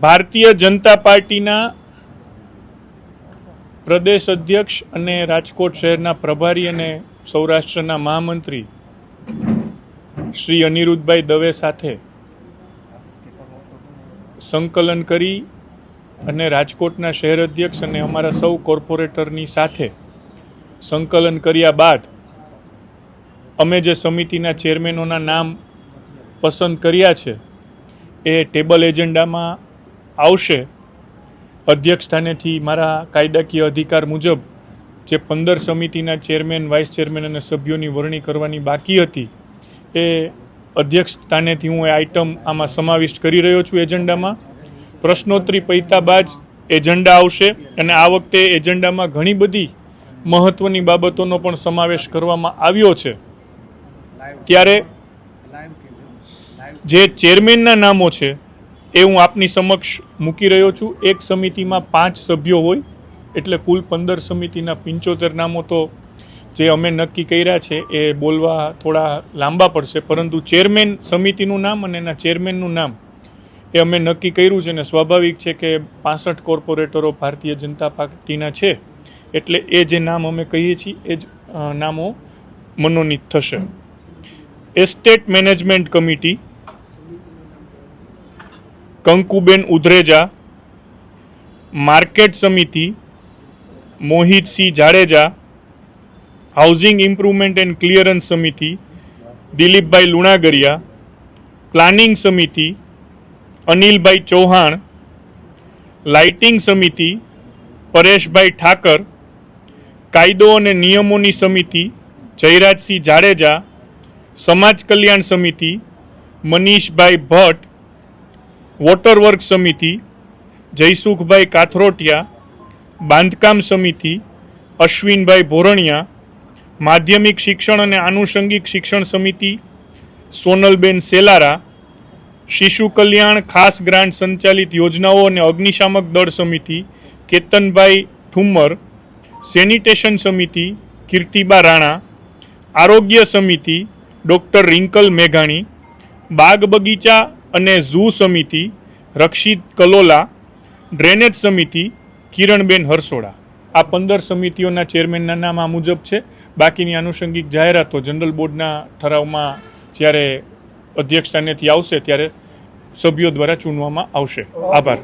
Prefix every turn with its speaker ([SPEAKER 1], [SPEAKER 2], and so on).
[SPEAKER 1] ભારતીય જનતા પાર્ટીના પ્રદેશ અધ્યક્ષ અને રાજકોટ શહેરના પ્રભારી અને સૌરાષ્ટ્રના મહામંત્રી શ્રી અનિરુદ્ધભાઈ દવે સાથે સંકલન કરી અને રાજકોટના શહેર અધ્યક્ષ અને અમારા સૌ કોર્પોરેટરની સાથે સંકલન કર્યા બાદ અમે જે સમિતિના ચેરમેનોના નામ પસંદ કર્યા છે એ ટેબલ એજન્ડામાં આવશે. અધ્યક્ષ સ્થાનેથી મારા કાયદાકીય અધિકાર મુજબ જે 15 સમિતિના ચેરમેન, વાઇસ ચેરમેન અને સભ્યોની વરણી કરવાની બાકી હતી એ અધ્યક્ષ સ્થાનેથી હું એ આઇટમ આમાં સમાવિષ્ટ કરી રહ્યો છું એજન્ડામાં. પ્રશ્નોત્તરી પૈતા બાદ એજન્ડા આવશે અને આ વખતે એજન્ડામાં ઘણી બધી મહત્વની બાબતોનો પણ સમાવેશ કરવામાં આવ્યો છે. ત્યારે જે ચેરમેનના નામો છે એ હું આપની સમક્ષ મૂકી રહ્યો છું. એક સમિતિમાં 5 સભ્યો હોય એટલે કુલ 15 સમિતિના 75 નામો તો જે અમે નક્કી કર્યા છે એ બોલવા થોડા લાંબા પડશે, પરંતુ ચેરમેન સમિતિનું નામ અને એના ચેરમેનનું નામ એ અમે નક્કી કર્યું છે અને સ્વાભાવિક છે કે 65 કોર્પોરેટરો ભારતીય જનતા પાર્ટીના છે એટલે એ જે નામ અમે કહીએ છીએ એ જ નામો મનોનીત થશે. Estate management committee Kankuben Udhreja, market સમિતિ Mohitsinh Jadeja, housing improvement and clearance સમિતિ દિલીપભાઈ લુણાગરિયા, પ્લાનિંગ સમિતિ અનિલભાઈ ચૌહાણ, લાઇટિંગ સમિતિ પરેશભાઈ ઠાકર, કાયદો અને નિયમોની સમિતિ જયરાજસિંહ જાડેજા, સમાજ કલ્યાણ સમિતિ મનીષભાઈ ભટ્ટ, વોટર વર્ક સમિતિ જયસુખભાઈ કાથરોટિયા, બાંધકામ સમિતિ અશ્વિનભાઈ ભોરણિયા, માધ્યમિક શિક્ષણ અને આનુષંગિક શિક્ષણ સમિતિ સોનલબેન સેલારા, શિશુ કલ્યાણ ખાસ ગ્રાન્ટ સંચાલિત યોજનાઓ અને અગ્નિશામક દળ સમિતિ કેતનભાઈ ઠુમ્મર, સેનિટેશન સમિતિ કીર્તિબા રાણા, આરોગ્ય સમિતિ ડૉક્ટર રિંકલ મેઘાણી, બાગ બગીચા અને ઝૂ સમિતિ રક્ષિત કલોલા, ડ્રેનેજ સમિતિ કિરણબેન હરસોડા. આ 15 સમિતિઓના ચેરમેનના નામ આ મુજબ છે. બાકીની આનુષંગિક જાહેરાતો જનરલ બોર્ડના ઠરાવમાં જ્યારે અધ્યક્ષ સ્થાનેથી આવશે ત્યારે સભ્યો દ્વારા ચૂનવામાં આવશે. આભાર.